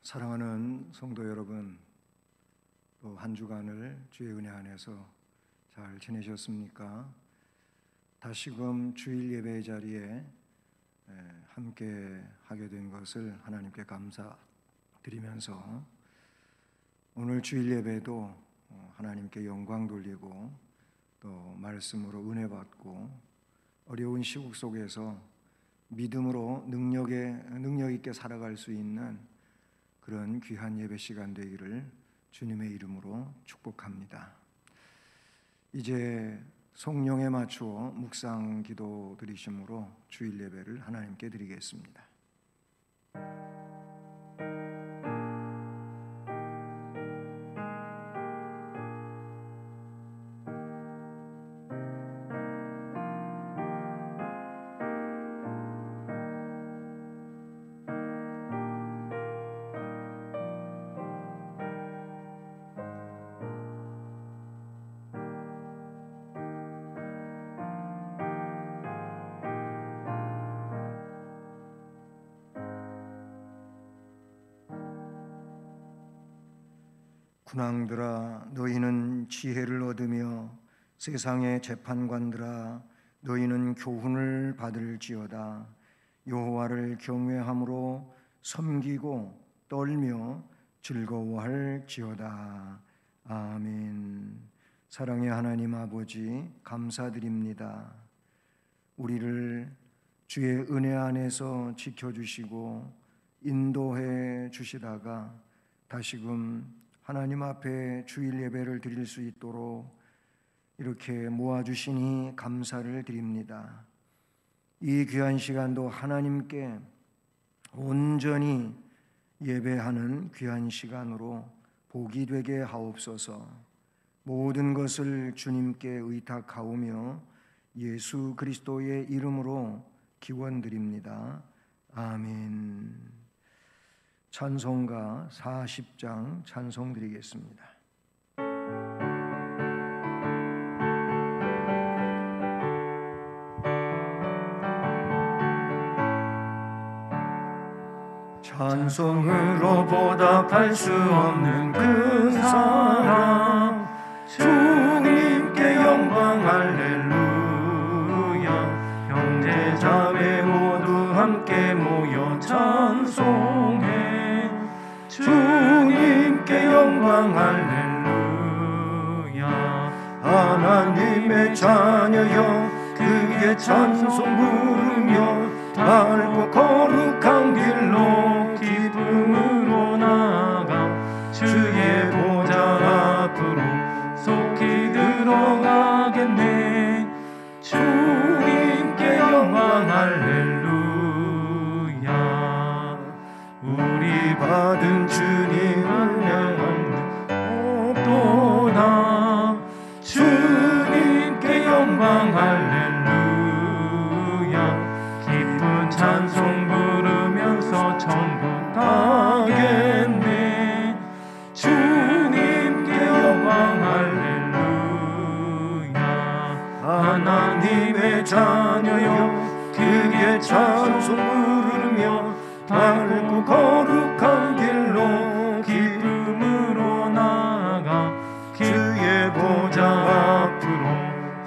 사랑하는 성도 여러분, 또 한 주간을 주의 은혜 안에서 잘 지내셨습니까? 다시금 주일 예배 자리에 함께 하게 된 것을 하나님께 감사드리면서 오늘 주일 예배도 하나님께 영광 돌리고 또 말씀으로 은혜 받고 어려운 시국 속에서 믿음으로 능력 있게 살아갈 수 있는 그런 귀한 예배 시간 되기를 주님의 이름으로 축복합니다. 이제 성령에 맞추어 묵상 기도 드리심으로 주일 예배를 하나님께 드리겠습니다. 군왕들아, 너희는 지혜를 얻으며 세상의 재판관들아, 너희는 교훈을 받을지어다. 여호와를 경외함으로 섬기고 떨며 즐거워할지어다. 아멘. 사랑의 하나님 아버지, 감사드립니다. 우리를 주의 은혜 안에서 지켜주시고 인도해 주시다가 다시금 하나님 앞에 주일 예배를 드릴 수 있도록 이렇게 모아주시니 감사를 드립니다. 이 귀한 시간도 하나님께 온전히 예배하는 귀한 시간으로 복이 되게 하옵소서. 모든 것을 주님께 의탁하오며 예수 그리스도의 이름으로 기원드립니다. 아멘. 찬송가 40장 찬송 드리겠습니다. 찬송으로 보답할 수 없는 그 사랑, 주님께 영광 할렐루야. 형제 자매 모두 함께 모여 찬송해. 주님께 영광 할렐루야. 하나님의 자녀여, 크게 찬송 부르며 밝고 거룩한 길로 기쁨으로 나아가 주의 보좌 앞으로 속히 들어가겠네. 주님께 영광 할렐루야. 우리 받은 주님을 향한 없도다. 주님께 영광 할렐루야. 기쁜 찬송 부르면서 천국 가겠네. 주님께 영광 할렐루야. 하나님의 자녀여, 크게 찬송 부르며 밝고 거룩한 길로 기쁨으로 나아가 주의 보좌 앞으로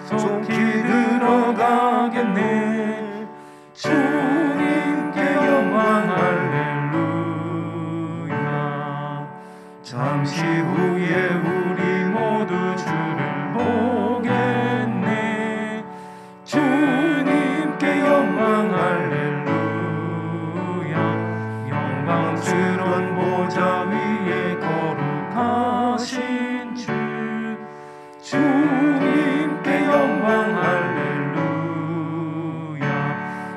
속히 들어가겠네. 주님께 영광 할렐루야. 잠시 후에 우리 모두 주를 보겠네. 주님께 영광 할렐루야. 영광스러운 보좌 위에 거룩하신 주, 주님께 영광 할렐루야.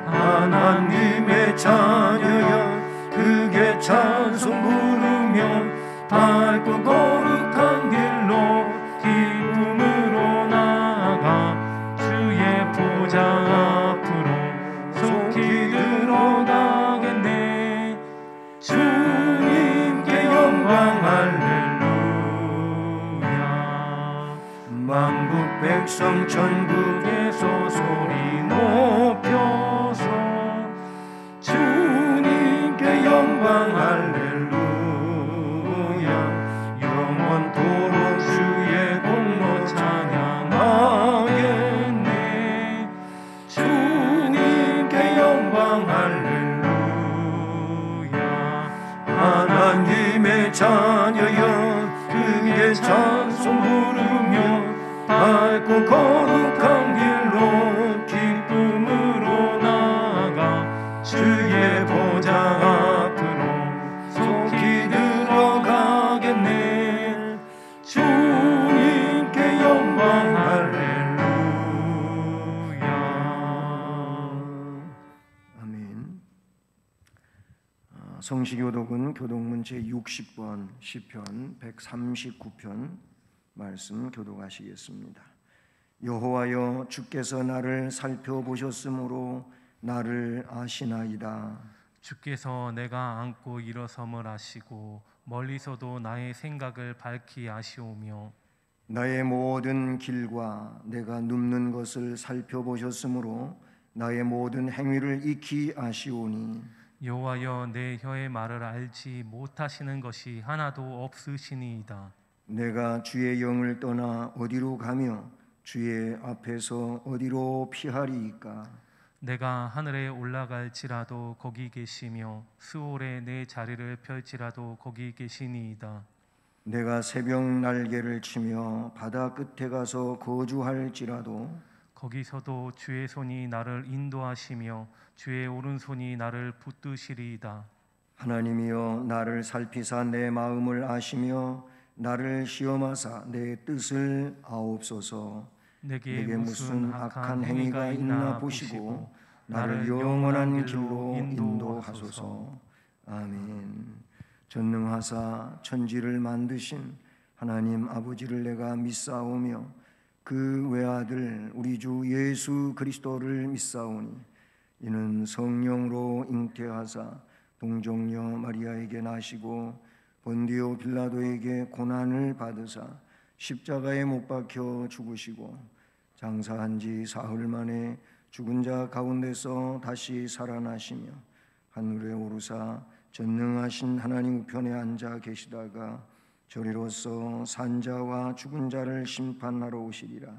하나님의 자녀여, 크게 찬송 부르며 밝고 거룩한 길로 기쁨으로 나아가 주의 보좌 앞으로 속히 들어가겠네. 주님께 영광 할렐루야. 만국 백성 전국에서 소리 높여서 주님께 영광 할렐루야. 자녀여 그의 찬송 부르며 밝고 거룩한 길로 기쁨으로 나아가 주의 보좌 앞으로 속히 들어가겠네. 주님께 영광 할렐루야. 아멘. 성시교독은 교독문 제60번 시편 139편 말씀 교독하시겠습니다. 여호와여 주께서 나를 살펴보셨으므로 나를 아시나이다. 주께서 내가 앉고 일어섬을 아시고 멀리서도 나의 생각을 밝히 아시오며 나의 모든 길과 내가 눕는 것을 살펴보셨으므로 나의 모든 행위를 익히 아시오니 여호와여 내 혀의 말을 알지 못하시는 것이 하나도 없으시니이다. 내가 주의 영을 떠나 어디로 가며 주의 앞에서 어디로 피하리이까. 내가 하늘에 올라갈지라도 거기 계시며 스올에 내 자리를 펼지라도 거기 계시니이다. 내가 새벽 날개를 치며 바다 끝에 가서 거주할지라도 거기서도 주의 손이 나를 인도하시며 주의 오른손이 나를 붙드시리이다. 하나님이여 나를 살피사 내 마음을 아시며 나를 시험하사 내 뜻을 아옵소서. 내게 무슨 악한 행위가 있나 보시고 나를 영원한 길로 인도하소서. 아멘. 전능하사 천지를 만드신 하나님 아버지를 내가 믿사오며 그 외아들 우리 주 예수 그리스도를 믿사오니 이는 성령으로 잉태하사 동정녀 마리아에게 나시고 본디오 빌라도에게 고난을 받으사 십자가에 못 박혀 죽으시고 장사한 지 사흘 만에 죽은 자 가운데서 다시 살아나시며 하늘에 오르사 전능하신 하나님 우편에 앉아 계시다가 저리로서 산자와 죽은 자를 심판하러 오시리라.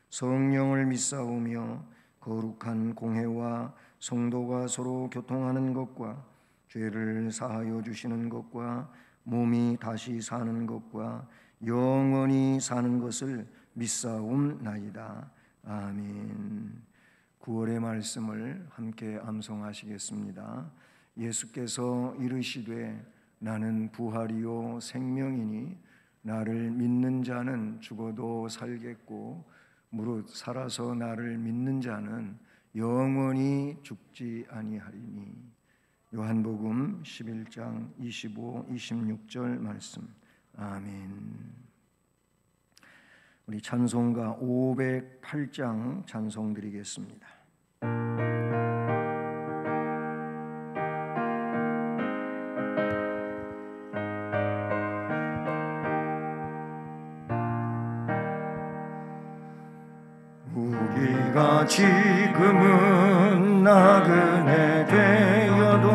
성령을 믿사오며 거룩한 공회와 성도가 서로 교통하는 것과 죄를 사하여 주시는 것과 몸이 다시 사는 것과 영원히 사는 것을 믿사옵나이다. 아멘. 9월의 말씀을 함께 암송하시겠습니다. 예수께서 이르시되 나는 부활이요 생명이니 나를 믿는 자는 죽어도 살겠고 무릇 살아서 나를 믿는 자는 영원히 죽지 아니하리니. 요한복음 11장 25, 26절 말씀. 아멘. 우리 찬송가 508장 찬송 드리겠습니다. 우리가 지금은 나그네 되어도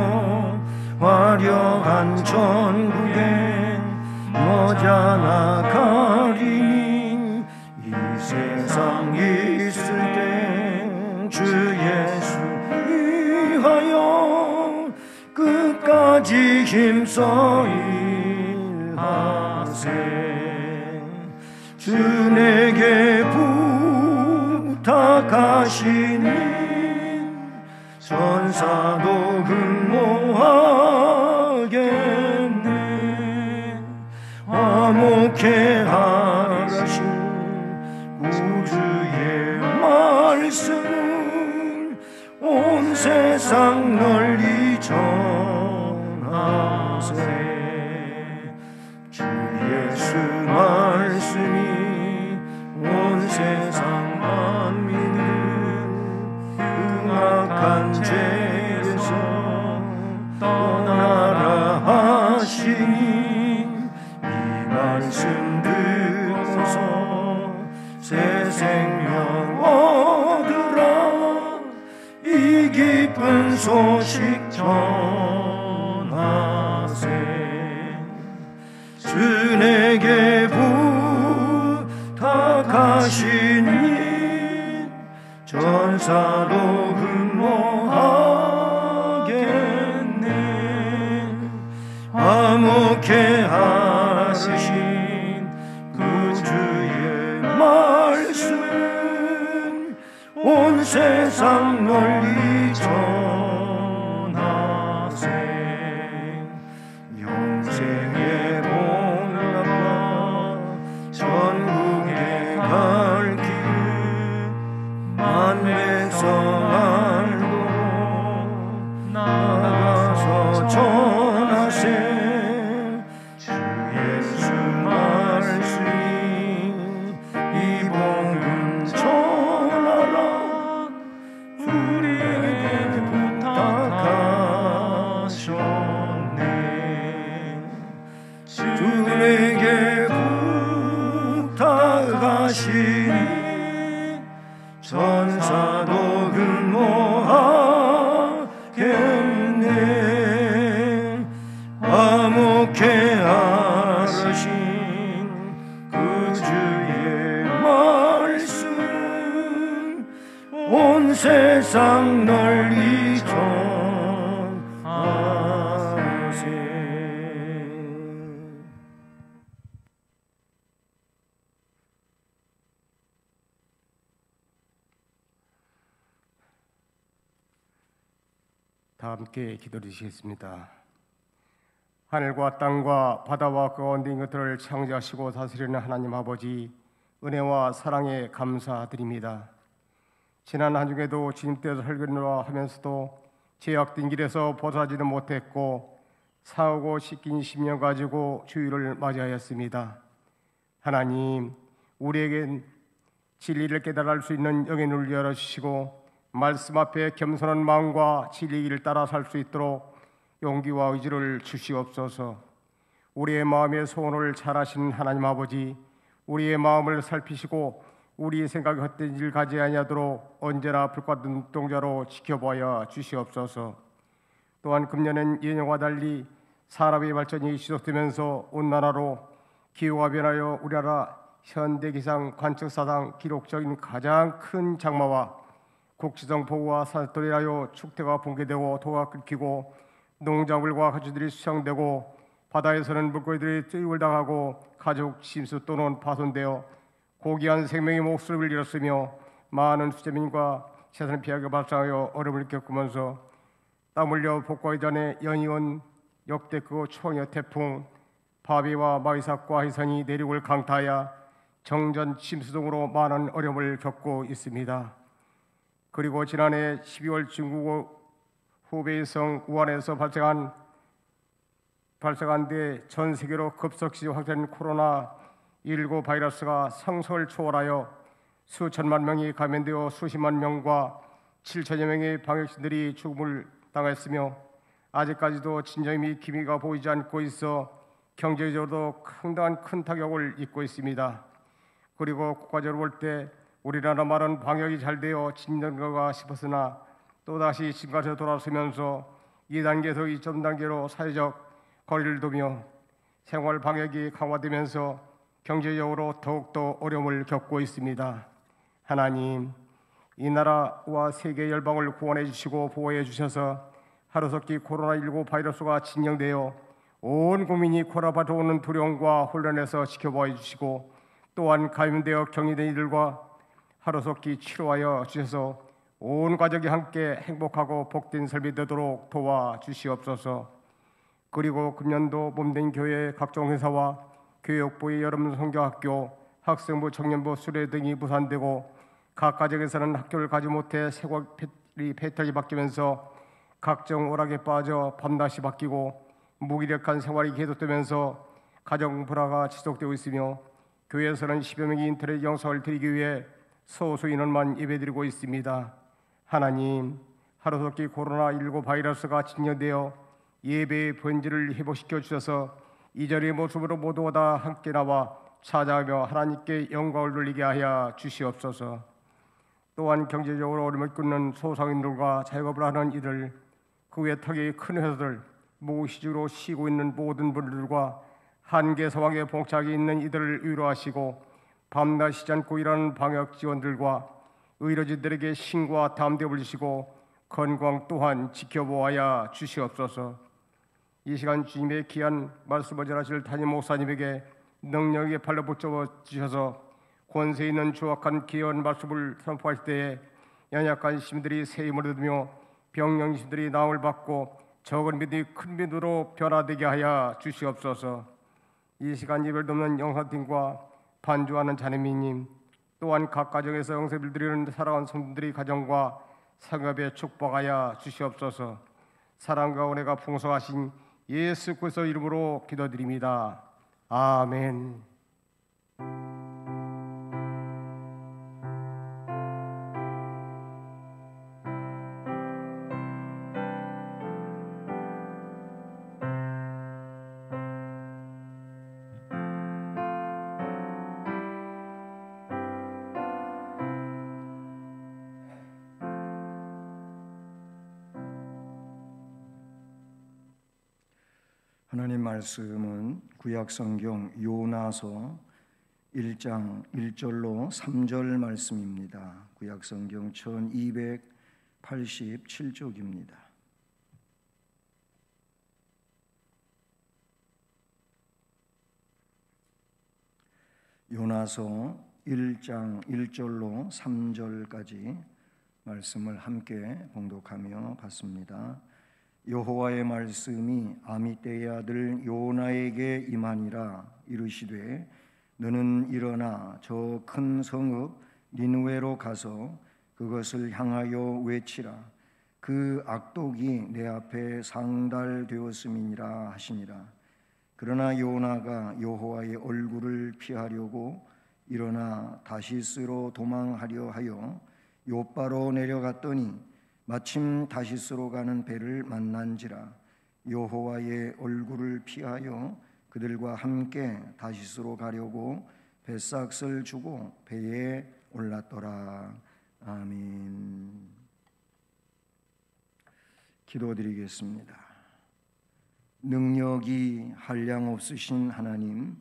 화려한 천국에 머지않아 가리니 이 세상 있을 때 주 예수 위하여 끝까지 힘써 일하세. 주 내게 부탁하시니 천사도 흠모하겠네. 화목해 하신 구주의 말씀을 온 세상 널리 전하세. 주 예수 말씀이 온 세상 만민을 흉악한 죄에서 떠나라 하시니 이 말씀 듣고서 새 생명 얻으라. 이 기쁜 소식 전하세. 주 내게 부탁하시니 전사도 흠모하겠네. 화목해 세상 널리 전하세 영생의 복락과 전국에 갈 길 만백성 알고 나가서 전하세 주 예수 말씀이 이 복음 전하라 우리에게 부탁하셨네 주에게 부탁하시니 전사도 근모하겠네 화목해 하신 그 주의 말씀 온 세상 널리 전하세 다 함께 기도드리시겠습니다. 하늘과 땅과 바다와 그 가운데 있는 것들을 창조하시고 다스리는 하나님 아버지 은혜와 사랑에 감사드립니다. 지난 한 주에도 주님 뜻을 설교하느라 하면서도 제약된 길에서 벗어나지는 못했고 사오고 씻긴 10년 가지고 주일을 맞이하였습니다. 하나님 우리에겐 진리를 깨달을 수 있는 영의 눈을 열어주시고 말씀 앞에 겸손한 마음과 진리의 길을 따라 살 수 있도록 용기와 의지를 주시옵소서. 우리의 마음의 소원을 잘 아시는 하나님 아버지 우리의 마음을 살피시고 우리의 생각이 헛된 일 가지 아니하도록 언제나 불과 눈동자로 지켜보아 주시옵소서. 또한 금년엔 예년과 달리 산업의 발전이 지속되면서 온 나라로 기후가 변하여 우리나라 현대기상 관측사상 기록적인 가장 큰 장마와 국지성 폭우와 산불이 인하여 축대가 붕괴되고 도가 끊기고 농작물과 가축들이 수상되고 바다에서는 물고기들이 뜨입을 당하고 가족 심수 또는 파손되어 고귀한 생명의 목숨을 잃었으며 많은 수재민과 재산을 피하게 발생하여 어려움을 겪으면서 땀 흘려 복구하기 전에 연이은 역대급 초강력 태풍 바비와 마이삭과 해선이 내륙을 강타하여 정전 침수 등으로 많은 어려움을 겪고 있습니다. 그리고 지난해 12월 중국 후베이성 우한에서 발생한 뒤 전 세계로 급속히 확대된 코로나19 바이러스가 상승을 초월하여 수천만 명이 감염되어 수십만 명과 7천여 명의 방역신들이 죽음을 당했으며 아직까지도 진정이 기미가 보이지 않고 있어 경제적으로도 상당한 큰 타격을 입고 있습니다. 그리고 국가적으로 볼 때 우리나라말은 방역이 잘 되어 진정인가 싶었으나 또다시 지금까지 돌아서면서 2단계에서 2.0단계로 사회적 거리를 두며 생활 방역이 강화되면서 경제적으로 더욱더 어려움을 겪고 있습니다. 하나님, 이 나라와 세계 열방을 구원해 주시고 보호해 주셔서 하루속히 코로나19 바이러스가 진정되어 온 국민이 코로나 오는 두려움과 혼란에서 지켜봐 주시고 또한 감염되어 격리된 이들과 하루속히 치료하여 주셔서 온 가족이 함께 행복하고 복된 삶이 되도록 도와주시옵소서. 그리고 금년도 몸된 교회 각종 회사와 교육부의 여름 성교학교, 학생부, 청년부 수련 등이 무산되고 각 가정에서는 학교를 가지 못해 생활 패턴이 바뀌면서 각종 오락에 빠져 밤낮이 바뀌고 무기력한 생활이 계속되면서 가정 불화가 지속되고 있으며 교회에서는 10여 명이 인터넷 영상을 드리기 위해 소수 인원만 예배드리고 있습니다. 하나님, 하루속히 코로나19 바이러스가 진정되어 예배의 본질을 회복시켜 주셔서 이 자리의 모습으로 모두가 다 함께 나와 찾아가며 하나님께 영광을 돌리게 하여 주시옵소서. 또한 경제적으로 어려움을 겪는 소상인들과 자영업을 하는 이들, 그 외 타격이 큰 회사들, 무시직으로 쉬고 있는 모든 분들과 한계 상황에 봉착해 있는 이들을 위로하시고 밤낮 쉬지 않고 일하는 방역 지원들과 의료진들에게 신과 담대함을 주시고 건강 또한 지켜보아야 주시옵소서. 이 시간 주님의 귀한 말씀을 전하실 담임 목사님에게 능력의 팔로 붙잡아 주셔서 권세 있는 조악한 귀한 말씀을 선포할 때에 연약한 시민들이 새 힘을 얻으며 병영 시민들이 나음을 받고 적은 믿음이 큰 믿음으로 변화되게 하여 주시옵소서. 이 시간 예배를 돕는 영사팀과 반주하는 자매님, 또한 각 가정에서 영세를 드리는 사랑하는 성도들의 가정과 상업에 축복하여 주시옵소서. 사랑과 은혜가 풍성하신 예수 그리스도 이름으로 기도드립니다. 아멘. 하나님 말씀은 구약성경 요나서 1장 1절로 3절 말씀입니다. 구약성경 1287쪽입니다. 요나서 1장 1절로 3절까지 말씀을 함께 봉독하며 봤습니다. 여호와의 말씀이 아미떼의 아들 요나에게 임하니라. 이르시되 너는 일어나 저 큰 성읍 니느웨로 가서 그것을 향하여 외치라. 그 악독이 내 앞에 상달되었음이니라 하시니라. 그러나 요나가 여호와의 얼굴을 피하려고 일어나 다시스로 도망하려 하여 욥바로 내려갔더니 마침 다시스로 가는 배를 만난지라. 여호와의 얼굴을 피하여 그들과 함께 다시스로 가려고 뱃삭을 주고 배에 올랐더라. 아멘. 기도드리겠습니다. 능력이 한량 없으신 하나님,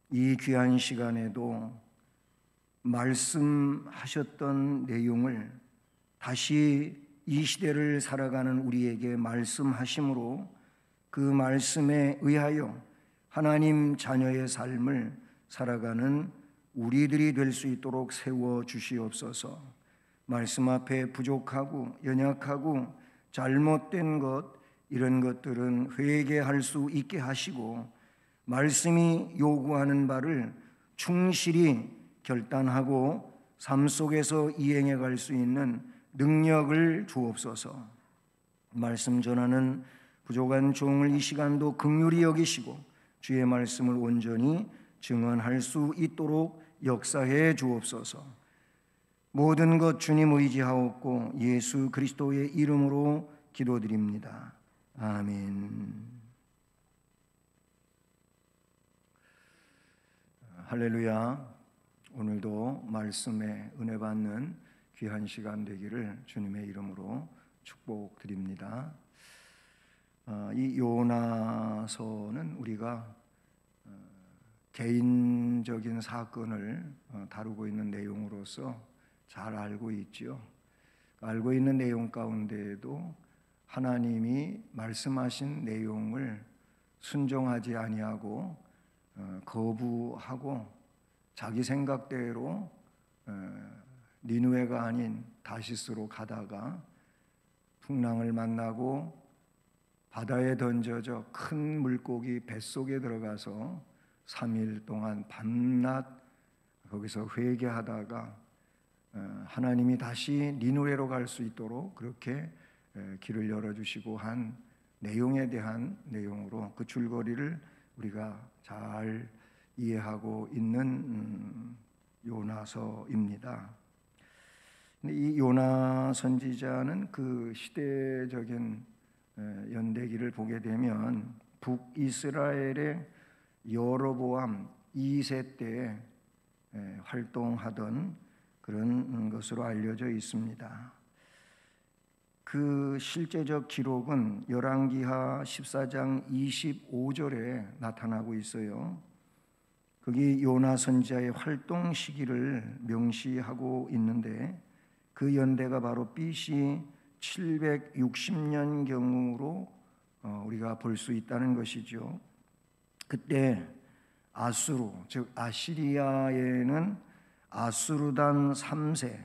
이 귀한 시간에도 말씀하셨던 내용을 다시 이 시대를 살아가는 우리에게 말씀하심으로 그 말씀에 의하여 하나님 자녀의 삶을 살아가는 우리들이 될 수 있도록 세워 주시옵소서. 말씀 앞에 부족하고 연약하고 잘못된 것, 이런 것들은 회개할 수 있게 하시고 말씀이 요구하는 바를 충실히 결단하고 삶 속에서 이행해 갈 수 있는 능력을 주옵소서. 말씀 전하는 부족한 종을 이 시간도 긍휼히 여기시고 주의 말씀을 온전히 증언할 수 있도록 역사해 주옵소서. 모든 것 주님 의지하옵고 예수 그리스도의 이름으로 기도드립니다. 아멘. 할렐루야. 오늘도 말씀에 은혜 받는 귀한 시간 되기를 주님의 이름으로 축복드립니다. 이 요나서는 우리가 개인적인 사건을 다루고 있는 내용으로서 잘 알고 있지요. 알고 있는 내용 가운데에도 하나님이 말씀하신 내용을 순종하지 아니하고 거부하고 자기 생각대로 니느웨가 아닌 다시스로 가다가 풍랑을 만나고 바다에 던져져 큰 물고기 뱃속에 들어가서 3일 동안 밤낮 거기서 회개하다가 하나님이 다시 니느웨로 갈 수 있도록 그렇게 길을 열어주시고 한 내용에 대한 내용으로 그 줄거리를 우리가 잘 이해하고 있는 요나서입니다. 이 요나 선지자는 그 시대적인 연대기를 보게 되면 북이스라엘의 여로보암 2세 때 활동하던 그런 것으로 알려져 있습니다. 그 실제적 기록은 열왕기하 14장 25절에 나타나고 있어요. 거기 요나 선지자의 활동 시기를 명시하고 있는데 그 연대가 바로 BC 760년경으로 우리가 볼 수 있다는 것이죠. 그때 아수르, 즉 아시리아에는 아수르단 3세,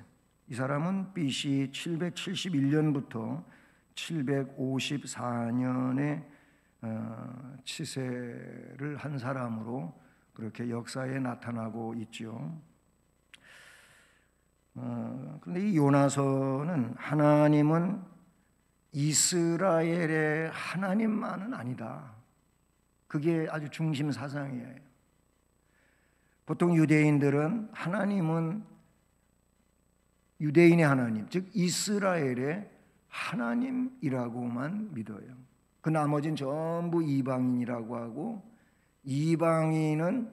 이 사람은 BC 771년부터 754년에 치세를 한 사람으로 그렇게 역사에 나타나고 있죠. 그런데 이 요나서는 하나님은 이스라엘의 하나님만은 아니다. 그게 아주 중심 사상이에요. 보통 유대인들은 하나님은 유대인의 하나님, 즉 이스라엘의 하나님이라고만 믿어요. 그 나머지는 전부 이방인이라고 하고, 이방인은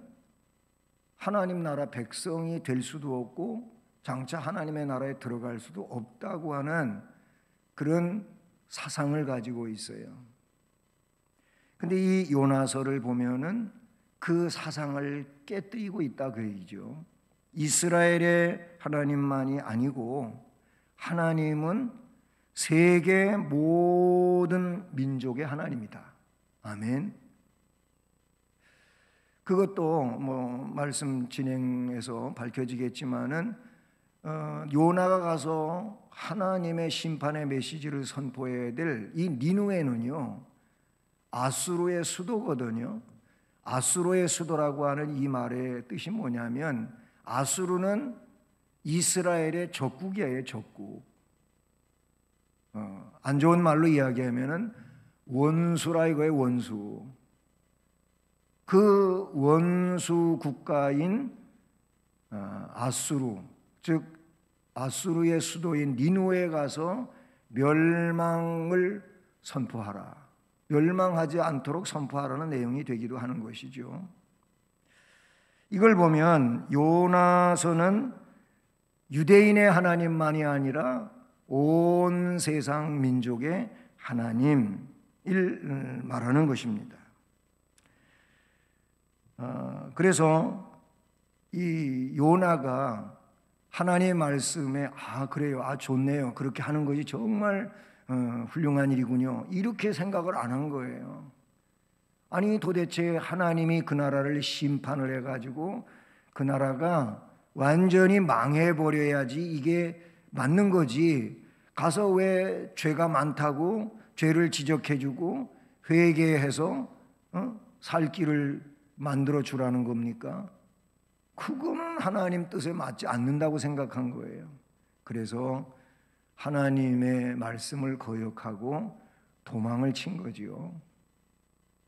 하나님 나라 백성이 될 수도 없고 장차 하나님의 나라에 들어갈 수도 없다고 하는 그런 사상을 가지고 있어요. 근데 이 요나서를 보면은 그 사상을 깨뜨리고 있다 그 얘기죠. 이스라엘의 하나님만이 아니고 하나님은 세계 모든 민족의 하나님이다. 아멘. 그것도 뭐 말씀 진행해서 밝혀지겠지만은 요나가 가서 하나님의 심판의 메시지를 선포해야 될 이 니누에는요, 아수르의 수도거든요. 아수르의 수도라고 하는 이 말의 뜻이 뭐냐면, 아수르는 이스라엘의 적국이에요, 적국. 안 좋은 말로 이야기하면은 원수라 이거예요, 원수. 그 원수 국가인 아수르, 즉 아수르의 수도인 니누에 가서 멸망을 선포하라, 멸망하지 않도록 선포하라는 내용이 되기도 하는 것이죠. 이걸 보면 요나서는 유대인의 하나님만이 아니라 온 세상 민족의 하나님을 말하는 것입니다. 그래서 이 요나가 하나님의 말씀에 그래요, 좋네요, 그렇게 하는 것이 정말 훌륭한 일이군요, 이렇게 생각을 안 한 거예요. 아니 도대체 하나님이 그 나라를 심판을 해가지고 그 나라가 완전히 망해버려야지 이게 맞는 거지, 가서 왜 죄가 많다고 죄를 지적해주고 회개해서 살 길을 만들어 주라는 겁니까? 그거는 하나님 뜻에 맞지 않는다고 생각한 거예요. 그래서 하나님의 말씀을 거역하고 도망을 친 거지요.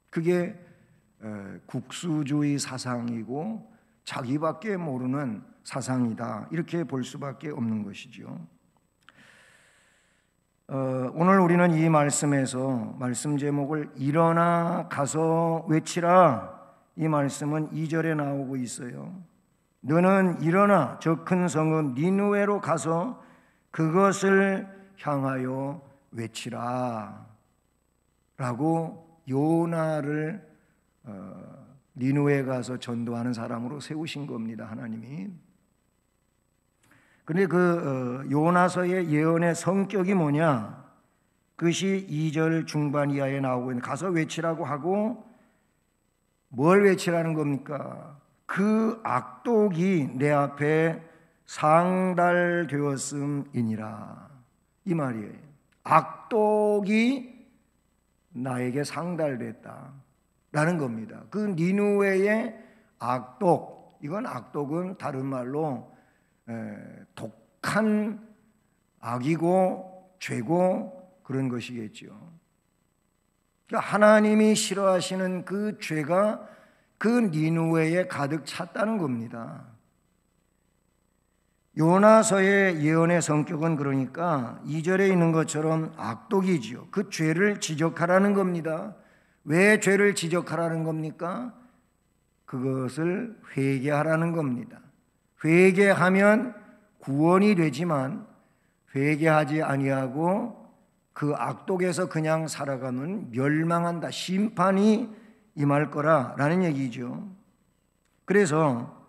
그게 국수주의 사상이고 자기밖에 모르는 사상이다, 이렇게 볼 수밖에 없는 것이죠. 오늘 우리는 이 말씀에서 말씀 제목을 일어나 가서 외치라, 이 말씀은 2절에 나오고 있어요. 너는 일어나 저 큰 성읍 니느웨로 가서 그것을 향하여 외치라 라고 요나를 니느웨에 가서 전도하는 사람으로 세우신 겁니다, 하나님이. 그런데 그 요나서의 예언의 성격이 뭐냐? 그것이 2절 중반 이하에 나오고 있는, 가서 외치라고 하고 뭘 외치라는 겁니까? 그 악독이 내 앞에 상달되었음이니라, 이 말이에요. 악독이 나에게 상달됐다 라는 겁니다. 그 니느웨의 악독, 이건 악독은 다른 말로 독한 악이고 죄고 그런 것이겠죠. 그러니까 하나님이 싫어하시는 그 죄가 그 니느웨에 가득 찼다는 겁니다. 요나서의 예언의 성격은 그러니까 2절에 있는 것처럼 악독이지요. 그 죄를 지적하라는 겁니다. 왜 죄를 지적하라는 겁니까? 그것을 회개하라는 겁니다. 회개하면 구원이 되지만 회개하지 아니하고 그 악독에서 그냥 살아가면 멸망한다, 심판이 임할 거라라는 얘기죠. 그래서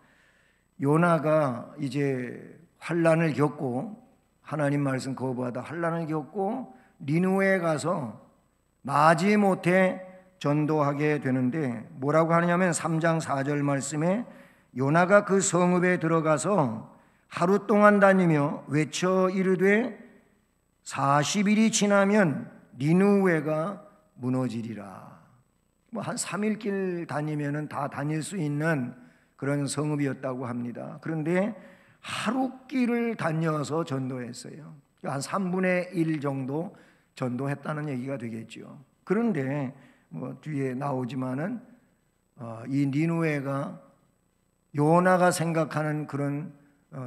요나가 이제 환난을 겪고, 하나님 말씀 거부하다 환난을 겪고 니느웨에 가서 마지못해 전도하게 되는데, 뭐라고 하느냐면 3장 4절 말씀에 요나가 그 성읍에 들어가서 하루 동안 다니며 외쳐 이르되 40일이 지나면 니느웨가 무너지리라. 뭐 한 3일 길 다니면은 다 다닐 수 있는 그런 성읍이었다고 합니다. 그런데 하루 길을 다녀서 전도했어요. 한 3분의 1 정도 전도했다는 얘기가 되겠죠. 그런데 뭐 뒤에 나오지만은 이 니느웨가 요나가 생각하는 그런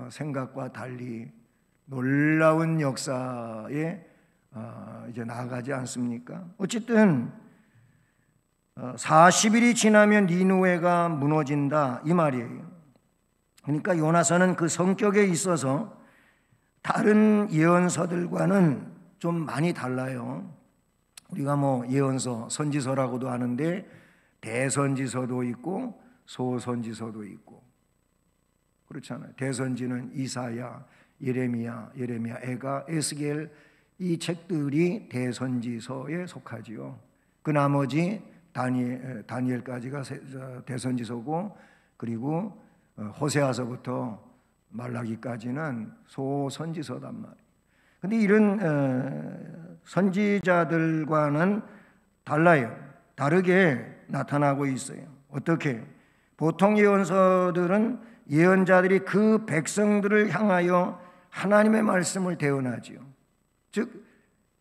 생각과 달리 놀라운 역사에 이제 나아가지 않습니까? 어쨌든 40일이 지나면 니느웨가 무너진다 이 말이에요. 그러니까 요나서는 그 성격에 있어서 다른 예언서들과는 좀 많이 달라요. 우리가 뭐 예언서, 선지서라고도 하는데 대선지서도 있고 소선지서도 있고 그렇잖아요. 대선지는 이사야, 예레미야, 에가, 에스겔 이 책들이 대선지서에 속하지요. 그 나머지 다니엘까지가 대선지서고 그리고 호세아서부터 말라기까지는 소선지서단 말이에요. 근데 이런 선지자들과는 달라요. 다르게 나타나고 있어요. 어떻게? 보통 예언서들은 예언자들이 그 백성들을 향하여 하나님의 말씀을 대언하지요. 즉,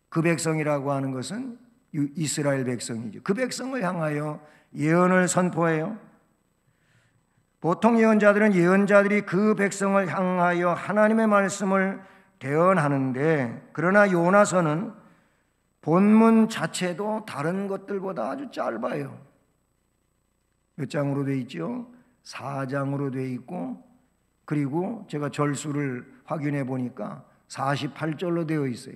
그 백성이라고 하는 것은 이스라엘 백성이죠. 그 백성을 향하여 예언을 선포해요. 보통 예언자들은 예언자들이 그 백성을 향하여 하나님의 말씀을 대언하는데, 그러나 요나서는 본문 자체도 다른 것들보다 아주 짧아요. 몇 장으로 되어 있죠? 4장으로 되어 있고, 그리고 제가 절수를 확인해 보니까 48절로 되어 있어요.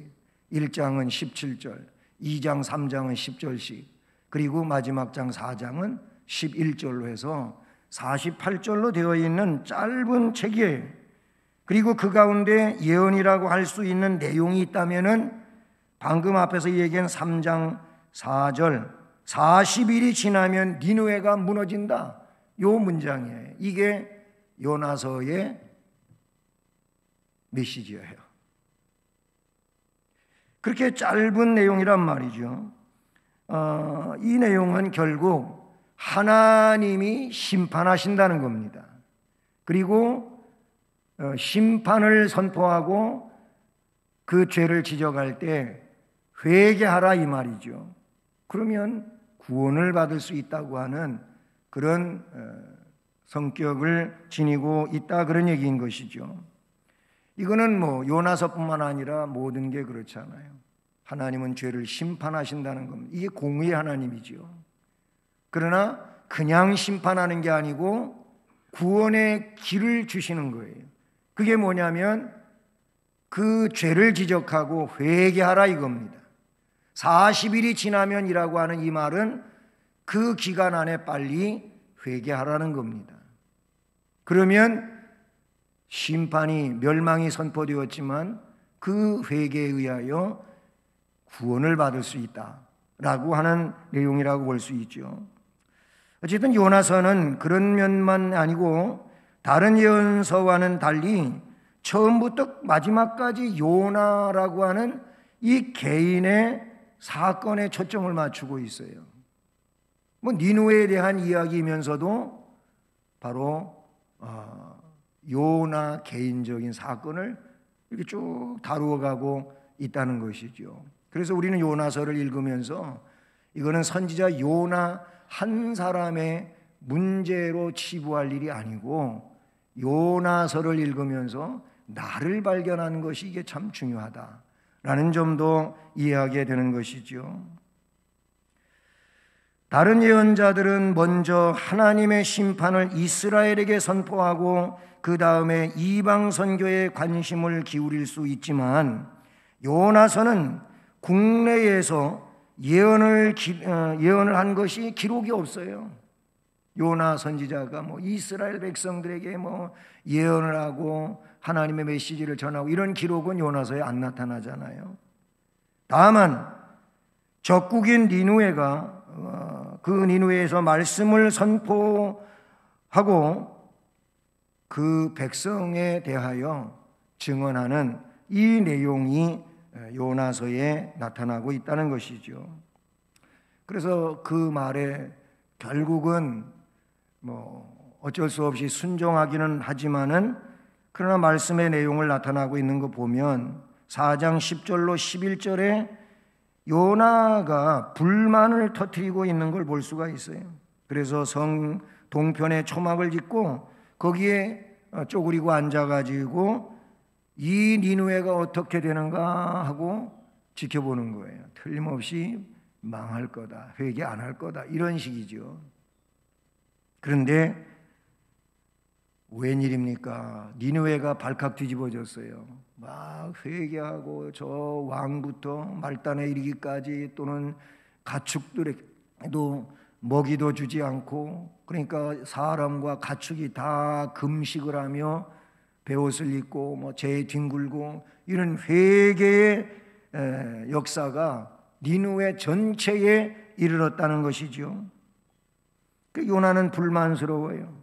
1장은 17절, 2장, 3장은 10절씩, 그리고 마지막 장 4장은 11절로 해서 48절로 되어 있는 짧은 책이에요. 그리고 그 가운데 예언이라고 할 수 있는 내용이 있다면은 방금 앞에서 얘기한 3장 4절 40일이 지나면 니느웨가 무너진다, 요 문장이에요. 이게 요나서의 메시지예요. 그렇게 짧은 내용이란 말이죠. 이 내용은 결국 하나님이 심판하신다는 겁니다. 그리고 심판을 선포하고 그 죄를 지적할 때 회개하라 이 말이죠. 그러면 구원을 받을 수 있다고 하는 그런 성격을 지니고 있다, 그런 얘기인 것이죠. 이거는 뭐 요나서뿐만 아니라 모든 게 그렇잖아요. 하나님은 죄를 심판하신다는 겁니다. 이게 공의의 하나님이죠. 그러나 그냥 심판하는 게 아니고 구원의 길을 주시는 거예요. 그게 뭐냐면 그 죄를 지적하고 회개하라 이겁니다. 40일이 지나면이라고 하는 이 말은 그 기간 안에 빨리 회개하라는 겁니다. 그러면 심판이, 멸망이 선포되었지만 그 회개에 의하여 구원을 받을 수 있다라고 하는 내용이라고 볼 수 있죠. 어쨌든 요나서는 그런 면만 아니고 다른 예언서와는 달리 처음부터 마지막까지 요나라고 하는 이 개인의 사건에 초점을 맞추고 있어요. 뭐 니느웨에 대한 이야기이면서도 바로 요나 개인적인 사건을 이렇게 쭉 다루어가고 있다는 것이죠. 그래서 우리는 요나서를 읽으면서 이거는 선지자 요나 한 사람의 문제로 치부할 일이 아니고 요나서를 읽으면서 나를 발견하는 것이 이게 참 중요하다라는 점도 이해하게 되는 것이죠. 다른 예언자들은 먼저 하나님의 심판을 이스라엘에게 선포하고 그 다음에 이방 선교에 관심을 기울일 수 있지만 요나서는 국내에서 예언을 한 것이 기록이 없어요. 요나 선지자가 뭐 이스라엘 백성들에게 뭐 예언을 하고 하나님의 메시지를 전하고 이런 기록은 요나서에 안 나타나잖아요. 다만 적국인 니느웨가 그 니느웨에서 말씀을 선포하고 그 백성에 대하여 증언하는 이 내용이 요나서에 나타나고 있다는 것이죠. 그래서 그 말에 결국은 어쩔 수 없이 순종하기는 하지만은 그러나 말씀의 내용을 나타나고 있는 거 보면 4장 10절로 11절에 요나가 불만을 터뜨리고 있는 걸 볼 수가 있어요. 그래서 성 동편에 초막을 짓고 거기에 쪼그리고 앉아가지고 이 니느웨가 어떻게 되는가 하고 지켜보는 거예요. 틀림없이 망할 거다, 회개 안 할 거다, 이런 식이죠. 그런데 웬일입니까? 니느웨가 발칵 뒤집어졌어요. 막 회개하고 저 왕부터 말단에 이르기까지 또는 가축들에도 먹이도 주지 않고, 그러니까 사람과 가축이 다 금식을 하며 베옷을 입고 재에 뒹굴고, 이런 회개의 역사가 니느웨 전체에 이르렀다는 것이죠. 요나는 불만스러워요.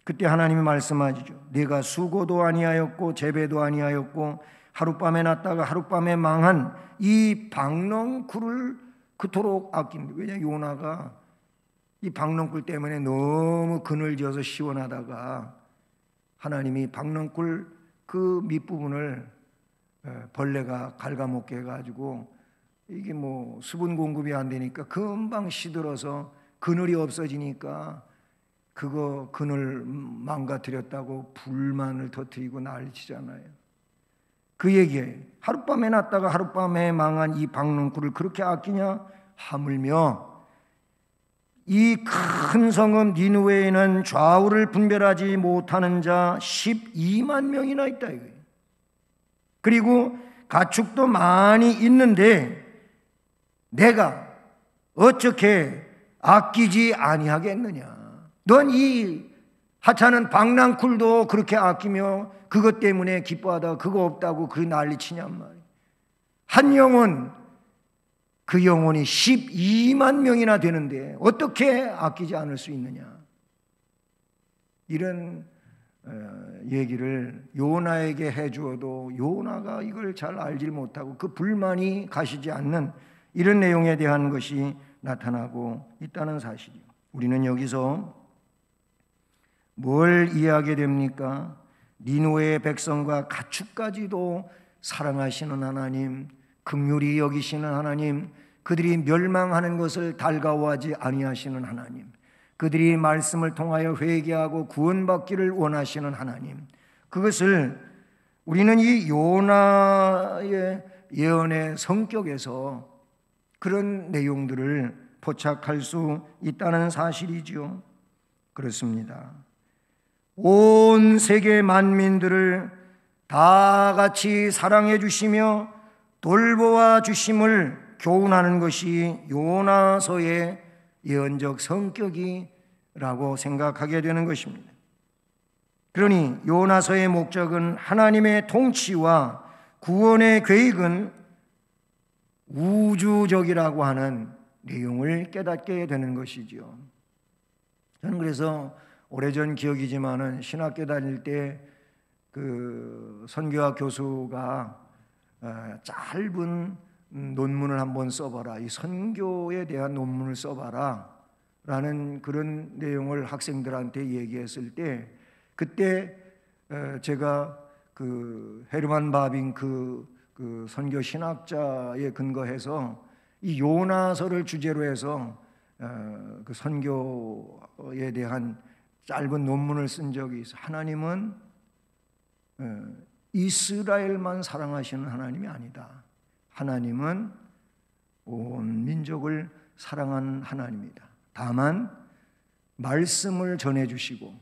그때 하나님이 말씀하시죠. 네가 수고도 아니하였고 재배도 아니하였고 하룻밤에 났다가 하룻밤에 망한 이 박넝쿨을 그토록 아낀다. 왜냐, 요나가 이 박넝쿨 때문에 너무 그늘져서 시원하다가 하나님이 박넝쿨 그 밑부분을 벌레가 갉아먹게 해가지고 이게 수분 공급이 안 되니까 금방 시들어서 그늘이 없어지니까 그거 그늘 망가뜨렸다고 불만을 터뜨리고 난리치잖아요. 그 얘기에 하룻밤에 났다가 하룻밤에 망한 이 박넝쿨을 그렇게 아끼냐? 하물며 이 큰 성읍 니느웨에는 좌우를 분별하지 못하는 자 12만 명이나 있다 이거예요. 그리고 가축도 많이 있는데 내가 어떻게 아끼지 아니하겠느냐? 넌 이 하찮은 박낭쿨도 그렇게 아끼며 그것 때문에 기뻐하다가 그거 없다고 그 난리치냔 말이야. 한 영혼, 그 영혼이 12만 명이나 되는데 어떻게 아끼지 않을 수 있느냐? 이런 얘기를 요나에게 해주어도 요나가 이걸 잘 알지 못하고 그 불만이 가시지 않는 이런 내용에 대한 것이 나타나고 있다는 사실이에요. 우리는 여기서 뭘 이해하게 됩니까? 니느웨의 백성과 가축까지도 사랑하시는 하나님, 긍휼히 여기시는 하나님, 그들이 멸망하는 것을 달가워하지 아니하시는 하나님, 그들이 말씀을 통하여 회개하고 구원받기를 원하시는 하나님, 그것을 우리는 이 요나의 예언의 성격에서 그런 내용들을 포착할 수 있다는 사실이죠. 그렇습니다. 온 세계 만민들을 다 같이 사랑해 주시며 돌보아 주심을 교훈하는 것이 요나서의 예언적 성격이라고 생각하게 되는 것입니다. 그러니 요나서의 목적은 하나님의 통치와 구원의 계획은 우주적이라고 하는 내용을 깨닫게 되는 것이죠. 저는 그래서 오래전 기억이지만은 신학교 다닐 때 그 선교학 교수가 짧은 논문을 한번 써봐라, 이 선교에 대한 논문을 써봐라 라는 그런 내용을 학생들한테 얘기했을 때, 그때 제가 그 헤르만 바빙 그 선교 신학자에 근거해서 이 요나서를 주제로 해서 그 선교에 대한 짧은 논문을 쓴 적이 있어요. 하나님은 이스라엘만 사랑하시는 하나님이 아니다. 하나님은 온 민족을 사랑하는 하나님이다. 다만 말씀을 전해주시고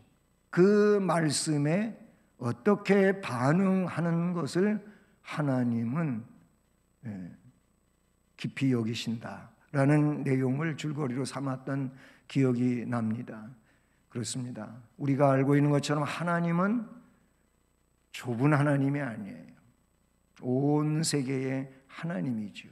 그 말씀에 어떻게 반응하는 것을 하나님은 깊이 여기신다라는 내용을 줄거리로 삼았던 기억이 납니다. 그렇습니다. 우리가 알고 있는 것처럼 하나님은 좁은 하나님이 아니에요. 온 세계의 하나님이죠.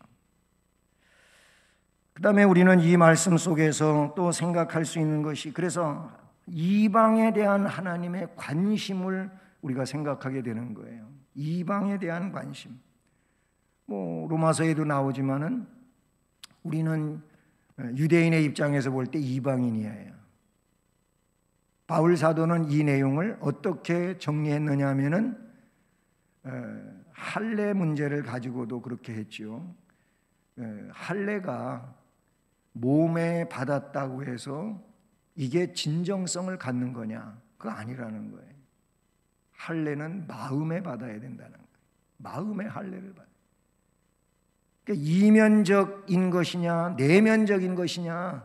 그 다음에 우리는 이 말씀 속에서 또 생각할 수 있는 것이, 그래서 이방에 대한 하나님의 관심을 우리가 생각하게 되는 거예요. 이방에 대한 관심. 로마서에도 나오지만은 우리는 유대인의 입장에서 볼 때 이방인이에요. 바울 사도는 이 내용을 어떻게 정리했느냐 하면은 할례 문제를 가지고도 그렇게 했죠. 할례가 몸에 받았다고 해서 이게 진정성을 갖는 거냐? 그거 아니라는 거예요. 할례는 마음에 받아야 된다는 거예요. 마음에 할례를 받아요. 그러니까 이면적인 것이냐 내면적인 것이냐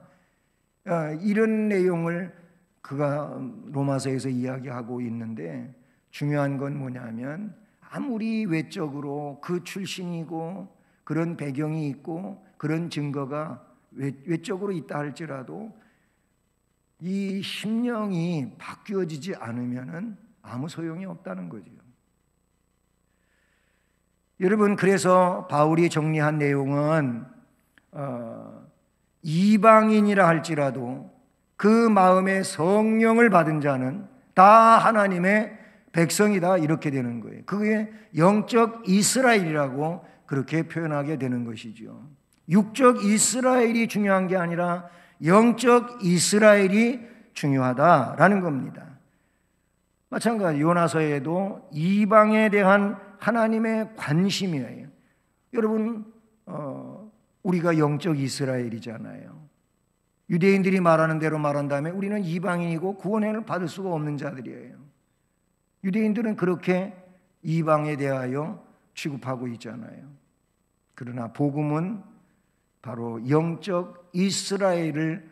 이런 내용을 그가 로마서에서 이야기하고 있는데, 중요한 건 뭐냐면 아무리 외적으로 그 출신이고 그런 배경이 있고 그런 증거가 외적으로 있다 할지라도 이 심령이 바뀌어지지 않으면은 아무 소용이 없다는 거죠. 여러분, 그래서 바울이 정리한 내용은 이방인이라 할지라도 그 마음에 성령을 받은 자는 다 하나님의 백성이다, 이렇게 되는 거예요. 그게 영적 이스라엘이라고 그렇게 표현하게 되는 것이죠. 육적 이스라엘이 중요한 게 아니라 영적 이스라엘이 중요하다라는 겁니다. 마찬가지 요나서에도 이방에 대한 하나님의 관심이에요. 여러분, 우리가 영적 이스라엘이잖아요. 유대인들이 말하는 대로 말한다면 우리는 이방인이고 구원을 받을 수가 없는 자들이에요. 유대인들은 그렇게 이방에 대하여 취급하고 있잖아요. 그러나 복음은 바로 영적 이스라엘을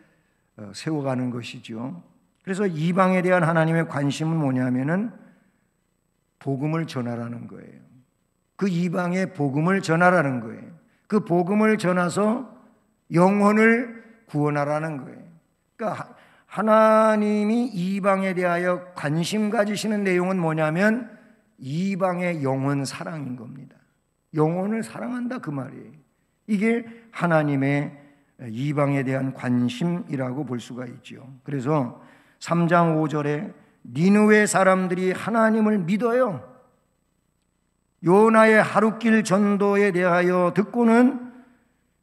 세워가는 것이죠. 그래서 이방에 대한 하나님의 관심은 뭐냐면은 복음을 전하라는 거예요. 그 이방의 복음을 전하라는 거예요. 그 복음을 전해서 영혼을 구원하라는 거예요. 그러니까 하나님이 이방에 대하여 관심 가지시는 내용은 뭐냐면 이방의 영혼 사랑인 겁니다. 영혼을 사랑한다, 그 말이에요. 이게 하나님의 이방에 대한 관심이라고 볼 수가 있죠. 그래서 3장 5절에 니느웨 사람들이 하나님을 믿어요. 요나의 하룻길 전도에 대하여 듣고는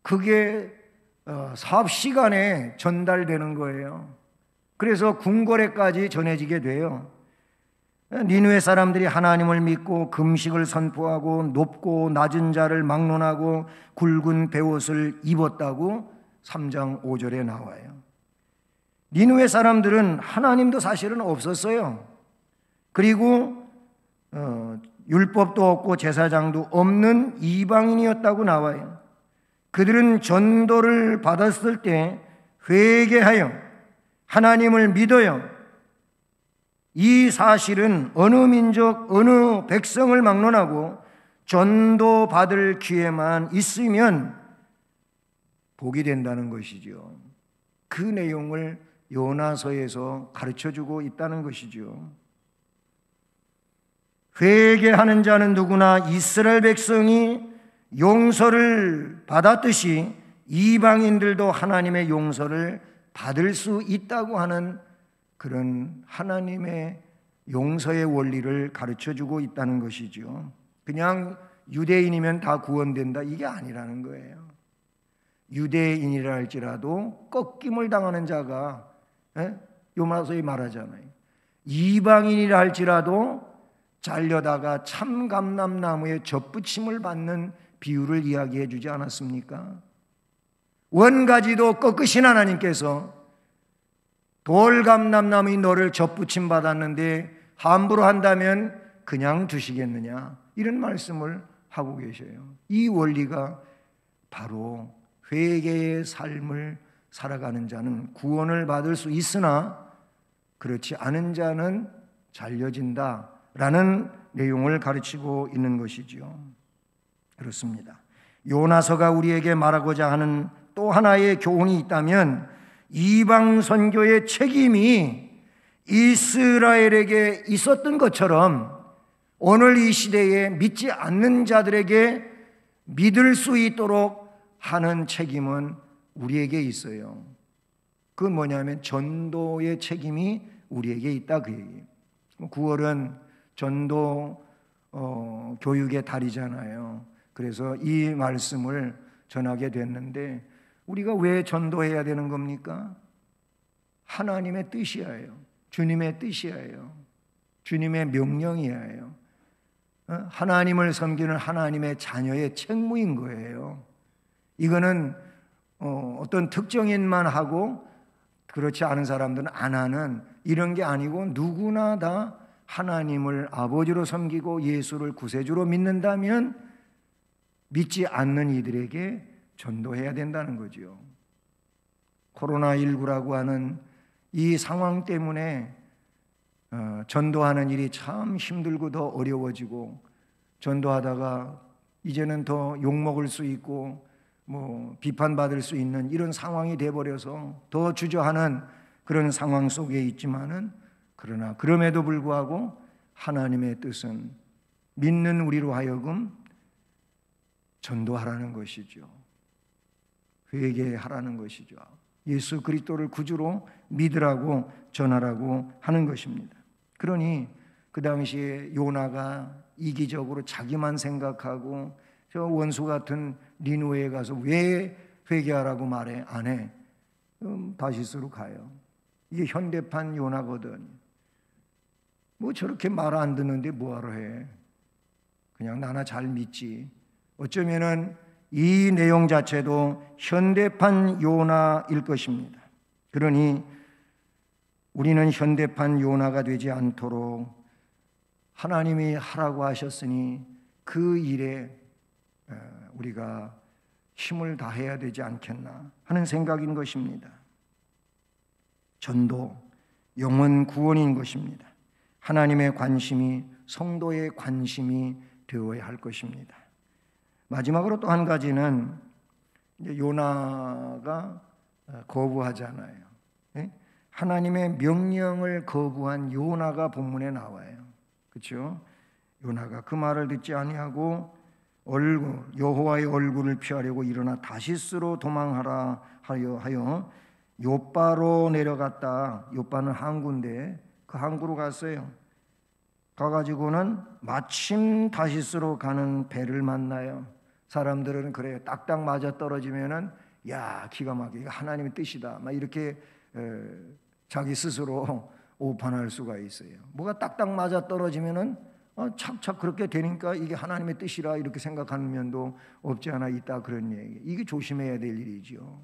그게 삽시간에 전달되는 거예요. 그래서 궁궐에까지 전해지게 돼요. 니느웨 사람들이 하나님을 믿고 금식을 선포하고 높고 낮은 자를 막론하고 굵은 베옷을 입었다고 3장 5절에 나와요. 니느웨 사람들은 하나님도 사실은 없었어요. 그리고 율법도 없고 제사장도 없는 이방인이었다고 나와요. 그들은 전도를 받았을 때 회개하여 하나님을 믿어요. 이 사실은 어느 민족, 어느 백성을 막론하고 전도 받을 기회만 있으면 복이 된다는 것이죠. 그 내용을 요나서에서 가르쳐주고 있다는 것이죠. 회개하는 자는 누구나 이스라엘 백성이 용서를 받았듯이 이방인들도 하나님의 용서를 받을 수 있다고 하는 그런 하나님의 용서의 원리를 가르쳐주고 있다는 것이죠. 그냥 유대인이면 다 구원된다, 이게 아니라는 거예요. 유대인이라 할지라도 꺾임을 당하는 자가, 요나서에 말하잖아요. 이방인이라 할지라도 잘려다가 참감람나무에 젖붙임을 받는 비유를 이야기해 주지 않았습니까? 원가지도 꺾으신 하나님께서 돌감람나무의 너를 젖붙임 받았는데 함부로 한다면 그냥 두시겠느냐, 이런 말씀을 하고 계셔요. 이 원리가 바로 회개의 삶을 살아가는 자는 구원을 받을 수 있으나 그렇지 않은 자는 잘려진다라는 내용을 가르치고 있는 것이지요. 그렇습니다. 요나서가 우리에게 말하고자 하는 또 하나의 교훈이 있다면 이방 선교의 책임이 이스라엘에게 있었던 것처럼 오늘 이 시대에 믿지 않는 자들에게 믿을 수 있도록 하는 책임은 우리에게 있어요. 그건 뭐냐면 전도의 책임이 우리에게 있다 그 얘기예요. 9월은 전도 교육의 달이잖아요. 그래서 이 말씀을 전하게 됐는데 우리가 왜 전도해야 되는 겁니까? 하나님의 뜻이에요. 주님의 뜻이에요. 주님의 명령이에요. 하나님을 섬기는 하나님의 자녀의 책무인 거예요. 이거는 어떤 특정인만 하고 그렇지 않은 사람들은 안 하는 이런 게 아니고 누구나 다 하나님을 아버지로 섬기고 예수를 구세주로 믿는다면 믿지 않는 이들에게 전도해야 된다는 거죠. 코로나19라고 하는 이 상황 때문에 전도하는 일이 참 힘들고 더 어려워지고 전도하다가 이제는 더 욕먹을 수 있고 비판받을 수 있는 이런 상황이 돼버려서 더 주저하는 그런 상황 속에 있지만은 그러나 그럼에도 불구하고 하나님의 뜻은 믿는 우리로 하여금 전도하라는 것이죠. 회개하라는 것이죠. 예수 그리스도를 구주로 믿으라고 전하라고 하는 것입니다. 그러니 그 당시에 요나가 이기적으로 자기만 생각하고 저 원수 같은 니느웨에 가서 왜 회개하라고 말해? 안 해. 다시스로 가요. 이게 현대판 요나거든. 저렇게 말 안 듣는데 뭐하러 해? 그냥 나나 잘 믿지. 어쩌면은 이 내용 자체도 현대판 요나일 것입니다. 그러니 우리는 현대판 요나가 되지 않도록 하나님이 하라고 하셨으니 그 일에 우리가 힘을 다해야 되지 않겠나 하는 생각인 것입니다. 전도, 영혼 구원인 것입니다. 하나님의 관심이 성도의 관심이 되어야 할 것입니다. 마지막으로 또 한 가지는 요나가 거부하잖아요. 하나님의 명령을 거부한 요나가 본문에 나와요. 그렇죠? 요나가 그 말을 듣지 아니하고 여호와의 얼굴을 피하려고 일어나 다시스로 도망하라 하여 요바로 내려갔다. 요바는 항구인데 그 항구로 갔어요. 가가지고는 마침 다시스로 가는 배를 만나요. 사람들은 그래요. 딱딱 맞아 떨어지면은 야 기가 막히게 하나님의 뜻이다. 막 이렇게 자기 스스로 오판할 수가 있어요. 뭐가 딱딱 맞아 떨어지면은 착착 그렇게 되니까 이게 하나님의 뜻이라 이렇게 생각하는 면도 없지 않아 있다 그런 얘기. 이게 조심해야 될 일이죠.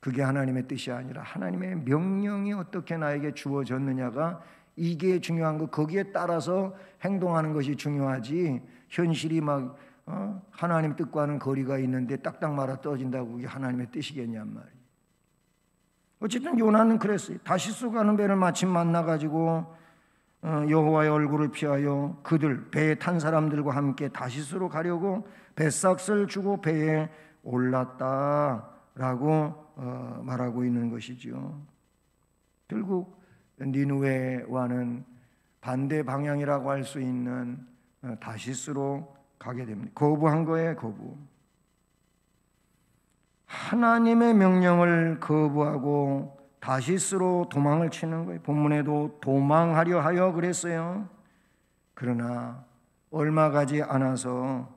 그게 하나님의 뜻이 아니라 하나님의 명령이 어떻게 나에게 주어졌느냐가 이게 중요한 거. 거기에 따라서 행동하는 것이 중요하지. 현실이 막 하나님 뜻과는 거리가 있는데 딱딱 말아 떨어진다고 그게 하나님의 뜻이겠냔 말이에요. 어쨌든 요나는 그랬어요. 다시스 가는 배를 마침 만나가지고 여호와의 얼굴을 피하여 그들 배에 탄 사람들과 함께 다시스로 가려고 뱃삭을 주고 배에 올랐다라고 말하고 있는 것이죠. 결국 니느웨와는 반대 방향이라고 할 수 있는 다시스로 가게 됩니다. 거부한 거예요, 거부. 하나님의 명령을 거부하고 다시스로 도망을 치는 거예요. 본문에도 도망하려 하여 그랬어요. 그러나 얼마 가지 않아서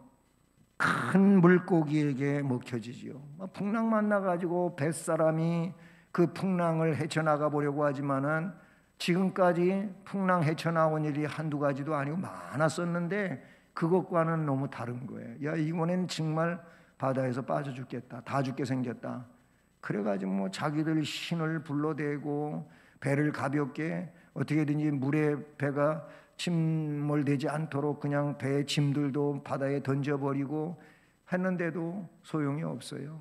큰 물고기에게 먹혀지지요. 풍랑 만나가지고 뱃사람이 그 풍랑을 헤쳐나가 보려고 하지만은 지금까지 풍랑 헤쳐나온 일이 한두 가지도 아니고 많았었는데 그것과는 너무 다른 거예요. 야 이번엔 정말 바다에서 빠져 죽겠다. 다 죽게 생겼다. 그래가지고 자기들 신을 불러대고 배를 가볍게 어떻게든지 물에 배가 침몰되지 않도록 그냥 배의 짐들도 바다에 던져버리고 했는데도 소용이 없어요.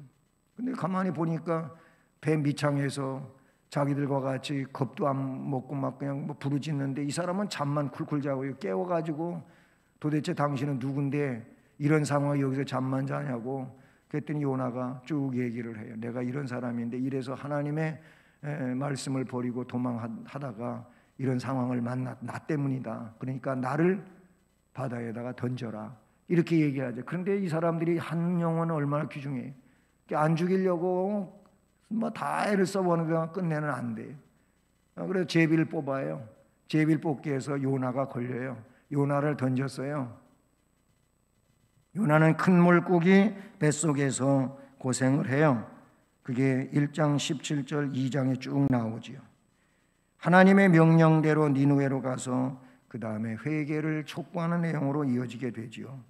근데 가만히 보니까 배 밑창에서 자기들과 같이 겁도 안 먹고 막 그냥 부르짖는데 이 사람은 잠만 쿨쿨 자고 깨워가지고 도대체 당신은 누군데 이런 상황에 여기서 잠만 자냐고. 그랬더니 요나가 쭉 얘기를 해요. 내가 이런 사람인데 이래서 하나님의 말씀을 버리고 도망하다가 이런 상황을 만나 나 때문이다. 그러니까 나를 바다에다가 던져라. 이렇게 얘기하죠. 그런데 이 사람들이 한 영혼은 얼마나 귀중해요. 안 죽이려고 다 애를 써보는 거 끝내는 안 돼요. 그래서 제비를 뽑아요. 제비를 뽑기 위해서 요나가 걸려요. 요나를 던졌어요. 요나는 큰 물고기 뱃속에서 고생을 해요. 그게 1장 17절 2장에 쭉 나오지요. 하나님의 명령대로 니느웨로 가서 그 다음에 회개를 촉구하는 내용으로 이어지게 되지요.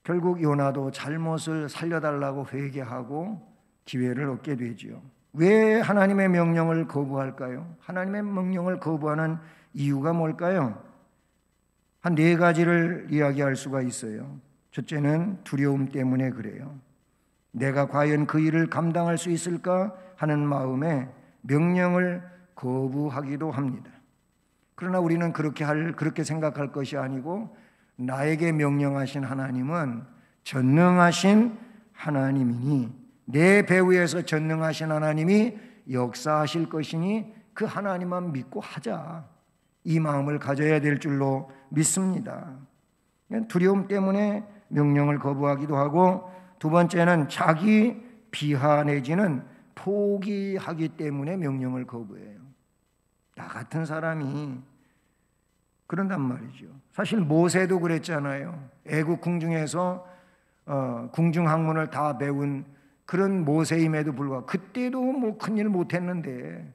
결국 요나도 잘못을 살려달라고 회개하고 기회를 얻게 되지요. 왜 하나님의 명령을 거부할까요? 하나님의 명령을 거부하는 이유가 뭘까요? 한 4가지를 이야기할 수가 있어요. 첫째는 두려움 때문에 그래요. 내가 과연 그 일을 감당할 수 있을까 하는 마음에 명령을 거부하기도 합니다. 그러나 우리는 그렇게 생각할 것이 아니고 나에게 명령하신 하나님은 전능하신 하나님이니 내 배후에서 전능하신 하나님이 역사하실 것이니 그 하나님만 믿고 하자. 이 마음을 가져야 될 줄로 믿습니다. 두려움 때문에 명령을 거부하기도 하고 두 번째는 자기 비하 내지는 포기하기 때문에 명령을 거부해요. 나 같은 사람이 그런단 말이죠. 사실 모세도 그랬잖아요. 애국 궁중에서 궁중 학문을 다 배운 그런 모세임에도 불구하고 그때도 뭐 큰일 못했는데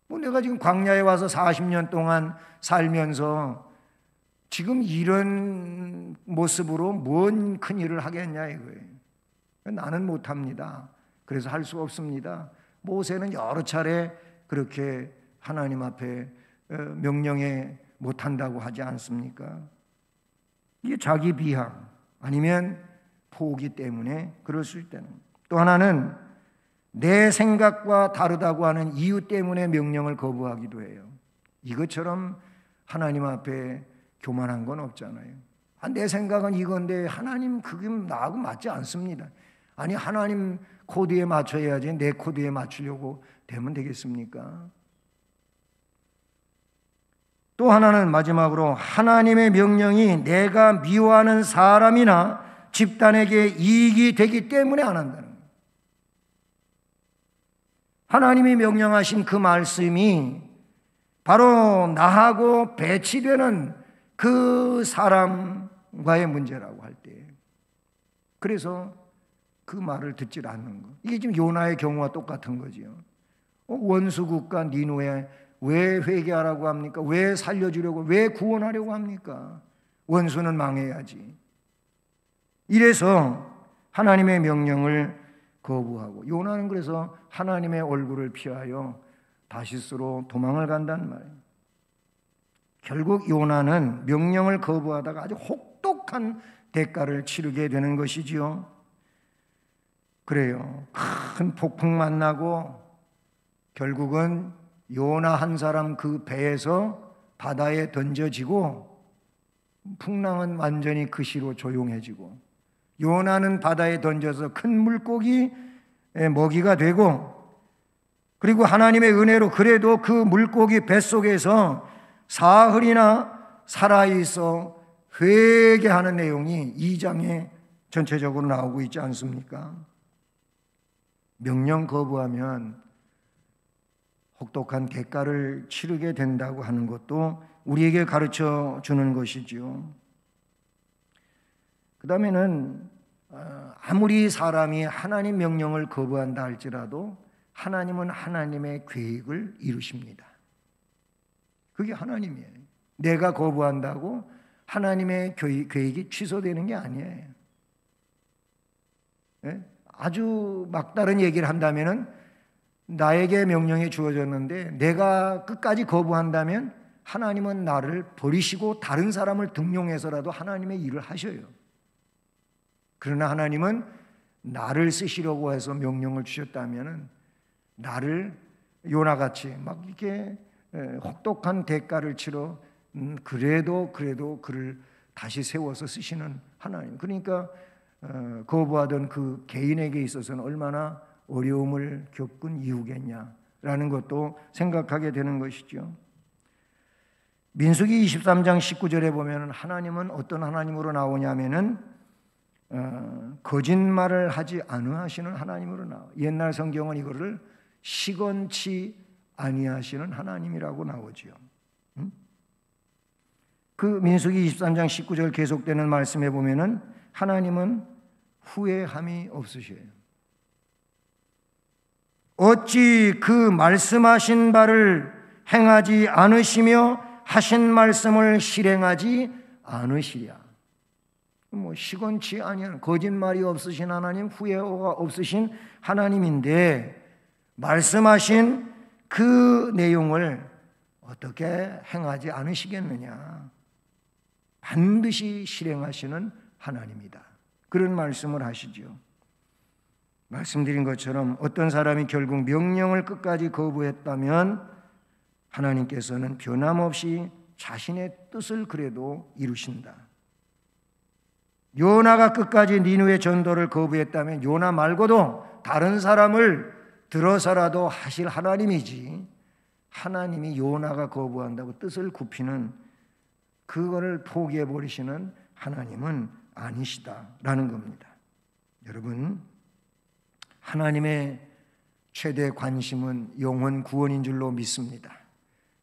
뭐 내가 지금 광야에 와서 40년 동안 살면서 지금 이런 모습으로 뭔 큰일을 하겠냐 이거예요. 나는 못합니다. 그래서 할 수 없습니다. 모세는 여러 차례 그렇게 하나님 앞에 명령에 못한다고 하지 않습니까? 이게 자기 비하 아니면 포기 때문에 그럴 수 있다는 거예요. 또 하나는 내 생각과 다르다고 하는 이유 때문에 명령을 거부하기도 해요. 이것처럼 하나님 앞에 교만한 건 없잖아요. 내 생각은 이건데 하나님 그게 나하고 맞지 않습니다. 아니 하나님 코드에 맞춰야지 내 코드에 맞추려고 되면 되겠습니까? 또 하나는 마지막으로 하나님의 명령이 내가 미워하는 사람이나 집단에게 이익이 되기 때문에 안 한다는 거예요. 하나님이 명령하신 그 말씀이 바로 나하고 배치되는 그 사람과의 문제라고 할 때, 그래서 그 말을 듣질 않는 거. 이게 지금 요나의 경우와 똑같은 거지요. 원수국가 니느웨 왜 회개하라고 합니까? 왜 살려주려고, 왜 구원하려고 합니까? 원수는 망해야지. 이래서 하나님의 명령을 거부하고, 요나는 그래서 하나님의 얼굴을 피하여 다시스로 도망을 간단 말이에요. 결국 요나는 명령을 거부하다가 아주 혹독한 대가를 치르게 되는 것이지요. 그래요. 큰 폭풍 만나고 결국은 요나 한 사람 그 배에서 바다에 던져지고 풍랑은 완전히 그 시로 조용해지고 요나는 바다에 던져서 큰 물고기 먹이가 되고, 그리고 하나님의 은혜로 그래도 그 물고기 뱃속에서 사흘이나 살아있어 회개하는 내용이 2장에 전체적으로 나오고 있지 않습니까? 명령 거부하면 혹독한 대가를 치르게 된다고 하는 것도 우리에게 가르쳐 주는 것이지요. 그 다음에는 아무리 사람이 하나님 명령을 거부한다 할지라도 하나님은 하나님의 계획을 이루십니다. 그게 하나님이에요. 내가 거부한다고 하나님의 계획이 취소되는 게 아니에요. 아주 막다른 얘기를 한다면은 나에게 명령이 주어졌는데 내가 끝까지 거부한다면 하나님은 나를 버리시고 다른 사람을 등용해서라도 하나님의 일을 하셔요. 그러나 하나님은 나를 쓰시려고 해서 명령을 주셨다면은 나를 요나같이 막 이렇게 혹독한 대가를 치러 그래도 그를 다시 세워서 쓰시는 하나님. 그러니까 거부하던 그 개인에게 있어서는 얼마나 어려움을 겪은 이유겠냐라는 것도 생각하게 되는 것이죠. 민수기 23장 19절에 보면 하나님은 어떤 하나님으로 나오냐면은 거짓말을 하지 않으시는 하나님으로 나와. 옛날 성경은 이거를 시건치 아니하시는 하나님이라고 나오지요. 그 민수기 23장 19절 계속되는 말씀에 보면은 하나님은 후회함이 없으셔요. 어찌 그 말씀하신 바를 행하지 않으시며 하신 말씀을 실행하지 않으시랴. 시건치 아니한, 거짓말이 없으신 하나님, 후회가 없으신 하나님인데 말씀하신 그 내용을 어떻게 행하지 않으시겠느냐. 반드시 실행하시는 하나님이다. 그런 말씀을 하시죠. 말씀드린 것처럼 어떤 사람이 결국 명령을 끝까지 거부했다면 하나님께서는 변함없이 자신의 뜻을 그래도 이루신다. 요나가 끝까지 니느웨 전도를 거부했다면 요나 말고도 다른 사람을 들어서라도 하실 하나님이지, 하나님이 요나가 거부한다고 뜻을 굽히는, 그거를 포기해버리시는 하나님은 아니시다라는 겁니다. 여러분, 하나님의 최대 관심은 영혼 구원인 줄로 믿습니다.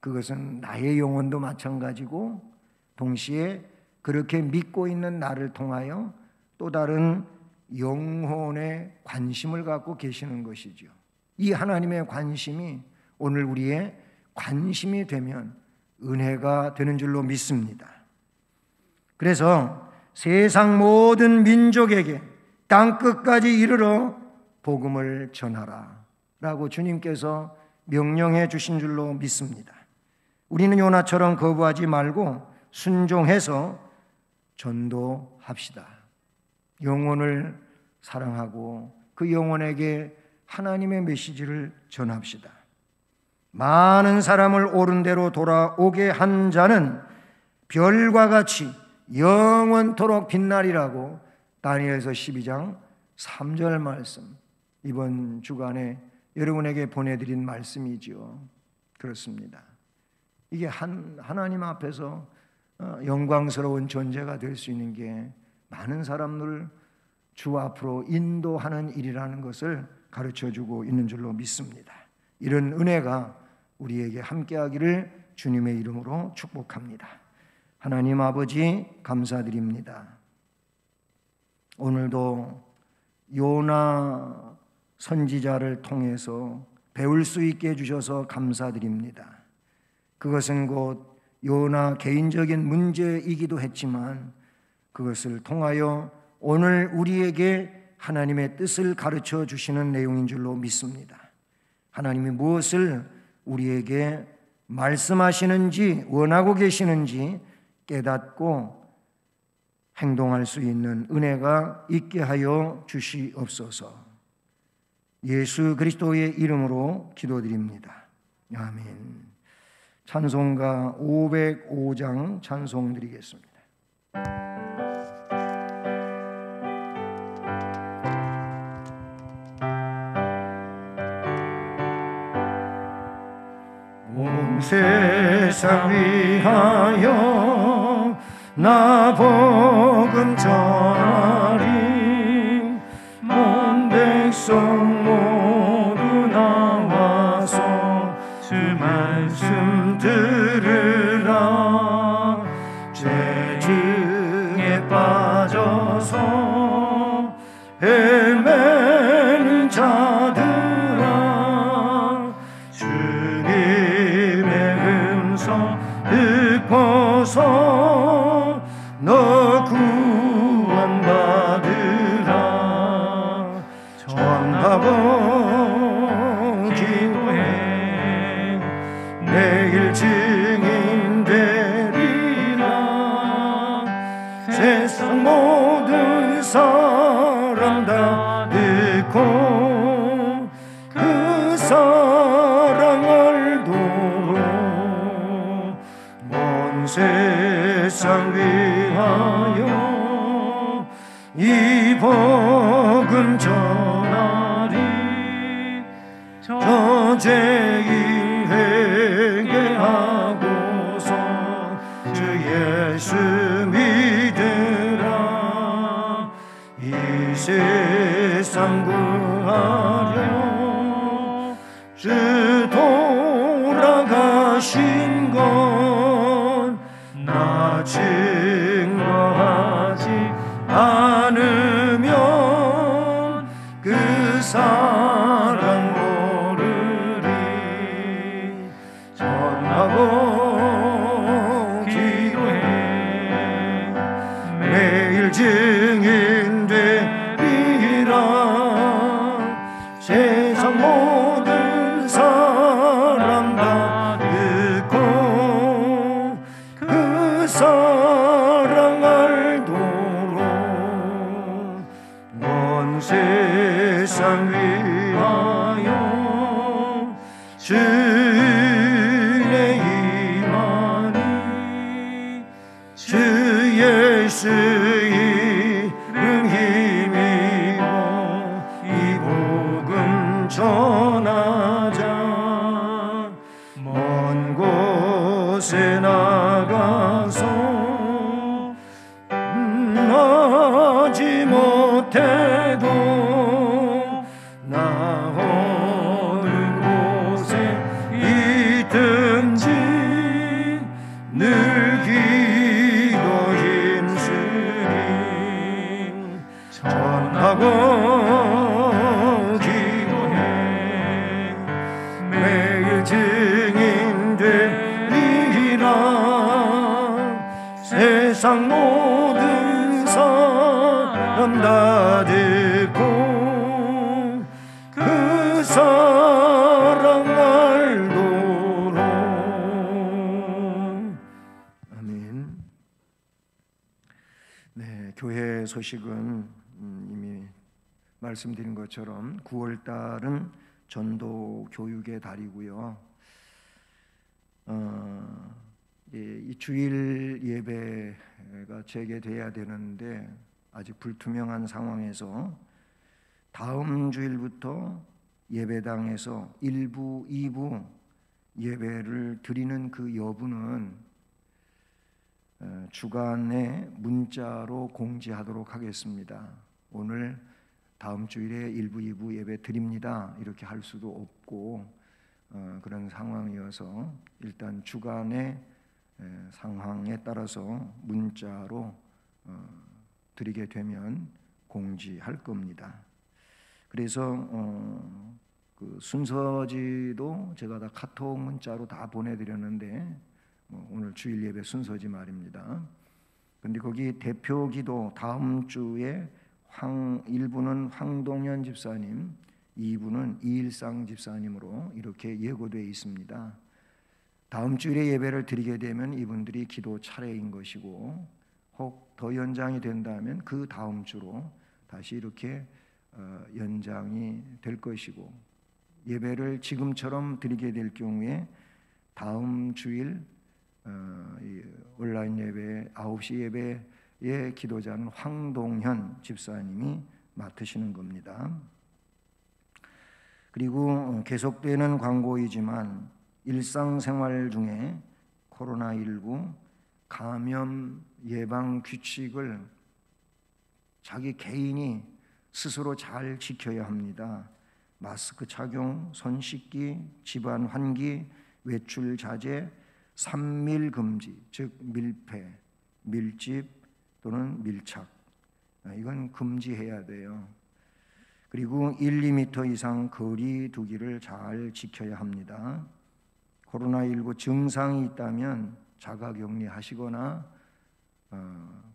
그것은 나의 영혼도 마찬가지고 동시에 그렇게 믿고 있는 나를 통하여 또 다른 영혼의 관심을 갖고 계시는 것이죠. 이 하나님의 관심이 오늘 우리의 관심이 되면 은혜가 되는 줄로 믿습니다. 그래서 세상 모든 민족에게 땅끝까지 이르러 복음을 전하라 라고 주님께서 명령해 주신 줄로 믿습니다. 우리는 요나처럼 거부하지 말고 순종해서 전도합시다. 영혼을 사랑하고 그 영혼에게 하나님의 메시지를 전합시다. 많은 사람을 옳은 대로 돌아오게 한 자는 별과 같이 영원토록 빛나리라고 다니엘서 12장 3절 말씀, 이번 주간에 여러분에게 보내드린 말씀이지요. 그렇습니다. 이게 하나님 앞에서 영광스러운 존재가 될 수 있는 게 많은 사람들을 주 앞으로 인도하는 일이라는 것을 가르쳐주고 있는 줄로 믿습니다. 이런 은혜가 우리에게 함께하기를 주님의 이름으로 축복합니다. 하나님 아버지 감사드립니다. 오늘도 요나 선지자를 통해서 배울 수 있게 해주셔서 감사드립니다. 그것은 곧 요나 개인적인 문제이기도 했지만 그것을 통하여 오늘 우리에게 하나님의 뜻을 가르쳐 주시는 내용인 줄로 믿습니다. 하나님이 무엇을 우리에게 말씀하시는지 원하고 계시는지 깨닫고 행동할 수 있는 은혜가 있게 하여 주시옵소서. 예수 그리스도의 이름으로 기도드립니다. 아멘. 찬송가 505장 찬송 드리겠습니다. 온 세상 위하여 나 복음 전하리. 온 백성 모두 나와서 주 말씀 들으라. 죄중에 빠져서 헤매는 자들아, 주님의 음성 듣고서 너 구원받으라. 전하고 기도해 내일 증인 되리라. 세상 모든 사람 다 듣고 그 사랑 알도록 먼 세상 위하여 이 복음 전하리. 저죄인 회개하고서 주 예수 믿으라. 이 세상 구하려 주의 임하니 주 예수 이름 힘입어 이 복음 전하자. 먼 곳에 나가서 나지 못해도 나 어느 곳에 있든지 늘 기도 힘쓰니 전하고 기도해 매일 증인 되리라. 세상 모든 사람 다 듣고 그 사랑 알도록. 아멘. 네, 교회 소식은 이미 말씀드린 것처럼 9월 달은 전도 교육의 달이고요. 이 주일 예배가 재개돼야 되는데 아직 불투명한 상황에서 다음 주일부터 예배당에서 1부, 2부 예배를 드리는 그 여부는 주간에 문자로 공지하도록 하겠습니다. 오늘 다음 주일에 1부, 2부 예배 드립니다 이렇게 할 수도 없고 그런 상황이어서 일단 주간에 상황에 따라서 문자로 드리게 되면 공지할 겁니다. 그래서 그 순서지도 제가 다 카톡 문자로 다 보내드렸는데 오늘 주일 예배 순서지 말입니다. 근데 거기 대표 기도 다음 주에 1부는 황동현 집사님, 2부는 이일상 집사님으로 이렇게 예고되어 있습니다. 다음 주일에 예배를 드리게 되면 이분들이 기도 차례인 것이고 혹 더 연장이 된다면 그 다음 주로 다시 이렇게 연장이 될 것이고 예배를 지금처럼 드리게 될 경우에 다음 주일 온라인 예배 9시 예배의 기도자는 황동현 집사님이 맡으시는 겁니다. 그리고 계속되는 광고이지만 일상생활 중에 코로나19 감염 예방 규칙을 자기 개인이 스스로 잘 지켜야 합니다. 마스크 착용, 손 씻기, 집안 환기, 외출 자제, 3밀 금지, 즉 밀폐, 밀집 또는 밀착, 이건 금지해야 돼요. 그리고 1, 2m 이상 거리 두기를 잘 지켜야 합니다. 코로나19 증상이 있다면 자가격리 하시거나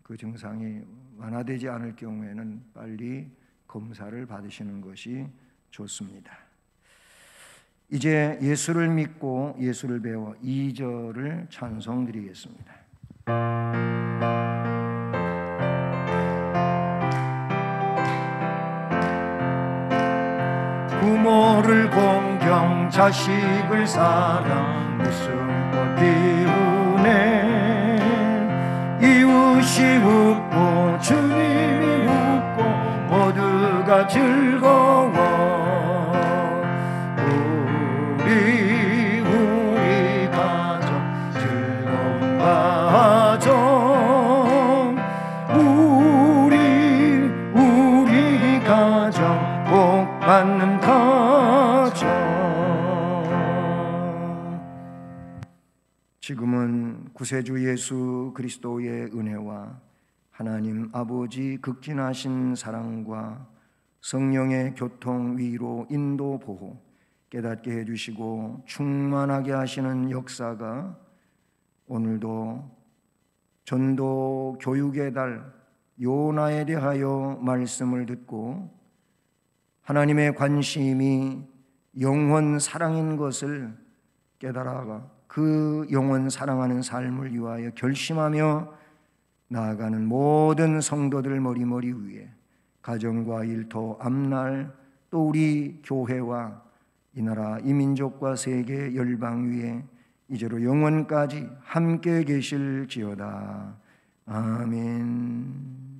그 증상이 완화되지 않을 경우에는 빨리 검사를 받으시는 것이 좋습니다. 이제 예수를 믿고 예수를 배워 2절을 찬송드리겠습니다. 부모를 공경 자식을 사랑 웃음꽃 피우네. 이웃이 웃고 주님이 웃고 모두가 즐거워. 우리 가정 즐거운 가정. 우리 가정 복 받는 가정. 지금은 구세주 예수 그리스도의 은혜와 하나님 아버지 극진하신 사랑과 성령의 교통, 위로, 인도, 보호 깨닫게 해주시고 충만하게 하시는 역사가 오늘도 전도 교육의 달 요나에 대하여 말씀을 듣고 하나님의 관심이 영혼 사랑인 것을 깨달아가 그 영혼 사랑하는 삶을 위하여 결심하며 나아가는 모든 성도들 머리머리 위에 가정과 일터, 앞날 또 우리 교회와 이 나라 이 민족과 세계 열방 위에 이제로 영원까지 함께 계실지어다. 아멘.